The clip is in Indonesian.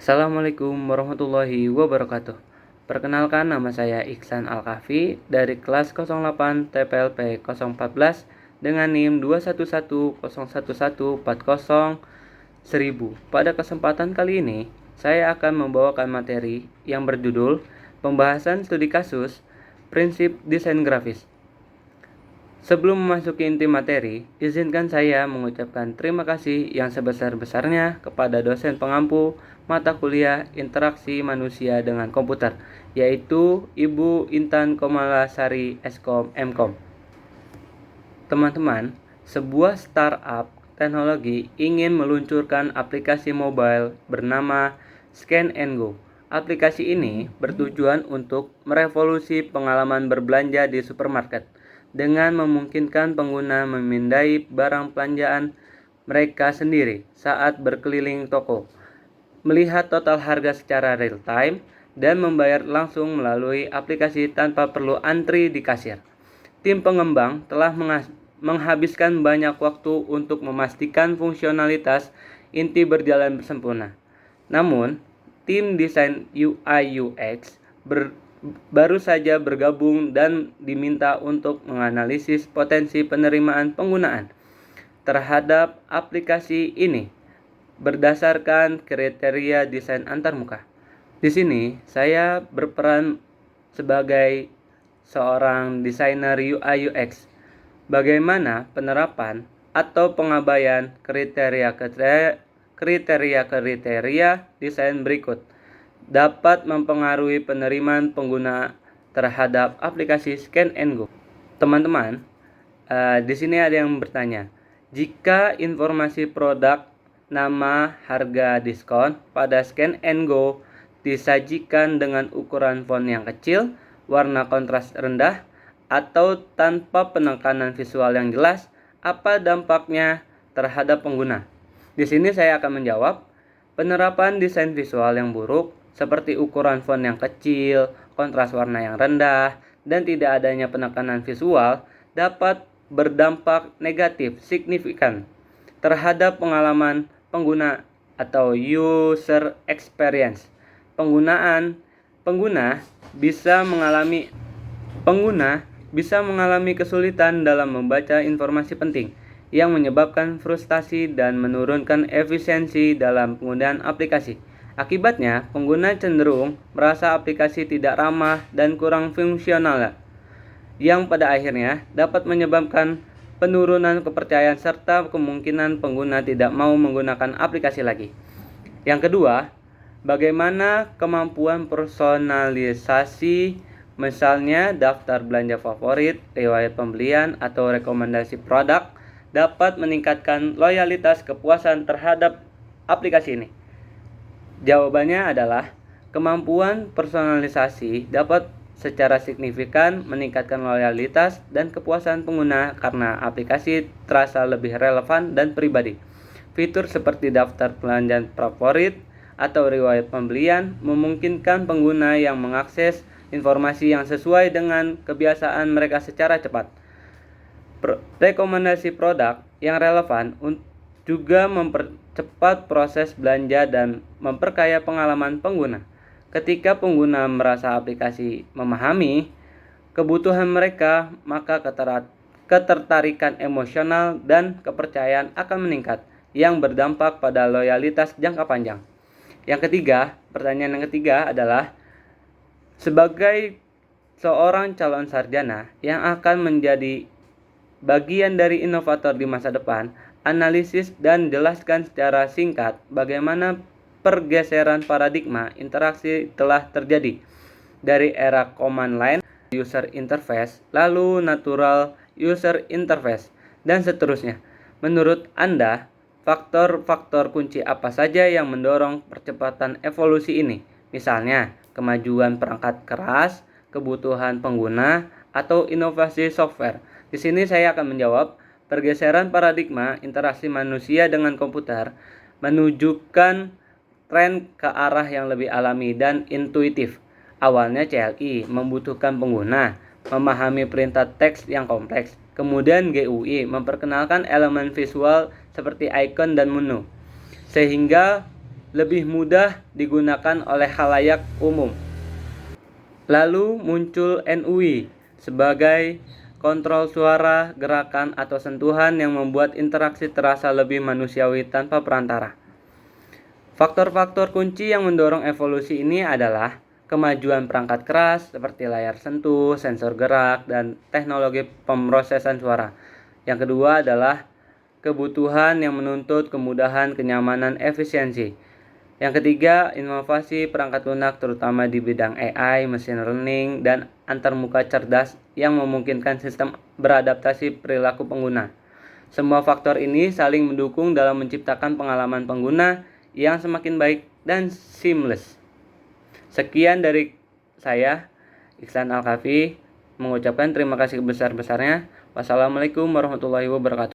Assalamualaikum warahmatullahi wabarakatuh. Perkenalkan, nama saya Iksan Al-Kafi dari kelas 08 TPLP 014 dengan NIM 2110111401000. Pada kesempatan kali ini, saya akan membawakan materi yang berjudul Pembahasan Studi Kasus Prinsip Desain Grafis. Sebelum memasuki inti materi, izinkan saya mengucapkan terima kasih yang sebesar-besarnya kepada dosen pengampu mata kuliah Interaksi Manusia dengan Komputer, yaitu Ibu Intan Komalasari Eskom Mkom. Teman-teman, sebuah startup teknologi ingin meluncurkan aplikasi mobile bernama Scan and Go. Aplikasi ini bertujuan untuk merevolusi pengalaman berbelanja di supermarket dengan memungkinkan pengguna memindai barang belanjaan mereka sendiri saat berkeliling toko, melihat total harga secara real time, dan membayar langsung melalui aplikasi tanpa perlu antri di kasir. Tim pengembang telah menghabiskan banyak waktu untuk memastikan fungsionalitas inti berjalan sempurna. Namun, tim desain UI UX baru saja bergabung dan diminta untuk menganalisis potensi penerimaan penggunaan terhadap aplikasi ini berdasarkan kriteria desain antarmuka. Di sini saya berperan sebagai seorang desainer UI UX. Bagaimana penerapan atau pengabaian kriteria desain berikut dapat mempengaruhi penerimaan pengguna terhadap aplikasi Scan and Go. Teman-teman, di sini ada yang bertanya, jika informasi produk, nama, harga, diskon pada Scan and Go disajikan dengan ukuran font yang kecil, warna kontras rendah, atau tanpa penekanan visual yang jelas, apa dampaknya terhadap pengguna? Di sini saya akan menjawab, penerapan desain visual yang buruk seperti ukuran font yang kecil, kontras warna yang rendah, dan tidak adanya penekanan visual dapat berdampak negatif signifikan terhadap pengalaman pengguna atau user experience. Pengguna bisa mengalami kesulitan dalam membaca informasi penting yang menyebabkan frustasi dan menurunkan efisiensi dalam penggunaan aplikasi. Akibatnya, pengguna cenderung merasa aplikasi tidak ramah dan kurang fungsional, yang pada akhirnya dapat menyebabkan penurunan kepercayaan serta kemungkinan pengguna tidak mau menggunakan aplikasi lagi. Yang kedua, bagaimana kemampuan personalisasi, misalnya daftar belanja favorit, riwayat pembelian, atau rekomendasi produk, dapat meningkatkan loyalitas kepuasan terhadap aplikasi ini? Jawabannya adalah kemampuan personalisasi dapat secara signifikan meningkatkan loyalitas dan kepuasan pengguna karena aplikasi terasa lebih relevan dan pribadi. Fitur seperti daftar belanja favorit atau riwayat pembelian memungkinkan pengguna yang mengakses informasi yang sesuai dengan kebiasaan mereka secara cepat. Rekomendasi produk yang relevan juga mempercepat proses belanja dan memperkaya pengalaman pengguna. Ketika pengguna merasa aplikasi memahami kebutuhan mereka, maka ketertarikan emosional dan kepercayaan akan meningkat, yang berdampak pada loyalitas jangka panjang. Pertanyaan yang ketiga adalah, sebagai seorang calon sarjana yang akan menjadi bagian dari inovator di masa depan, analisis dan jelaskan secara singkat bagaimana pergeseran paradigma interaksi telah terjadi dari era command line user interface, lalu natural user interface, dan seterusnya. Menurut Anda, faktor-faktor kunci apa saja yang mendorong percepatan evolusi ini? Misalnya, kemajuan perangkat keras, kebutuhan pengguna, atau inovasi software. Di sini saya akan menjawab, pergeseran paradigma interaksi manusia dengan komputer menunjukkan tren ke arah yang lebih alami dan intuitif. Awalnya CLI membutuhkan pengguna memahami perintah teks yang kompleks. Kemudian GUI memperkenalkan elemen visual seperti icon dan menu, sehingga lebih mudah digunakan oleh khalayak umum. Lalu muncul NUI sebagai kontrol suara, gerakan, atau sentuhan yang membuat interaksi terasa lebih manusiawi tanpa perantara. Faktor-faktor kunci yang mendorong evolusi ini adalah kemajuan perangkat keras seperti layar sentuh, sensor gerak, dan teknologi pemrosesan suara. Yang kedua adalah kebutuhan yang menuntut kemudahan, kenyamanan, efisiensi. Yang ketiga, inovasi perangkat lunak terutama di bidang AI, machine learning, dan antarmuka cerdas yang memungkinkan sistem beradaptasi perilaku pengguna. Semua faktor ini saling mendukung dalam menciptakan pengalaman pengguna yang semakin baik dan seamless. Sekian dari saya, Iksan Al-Kafi, mengucapkan terima kasih besar-besarnya. Wassalamualaikum warahmatullahi wabarakatuh.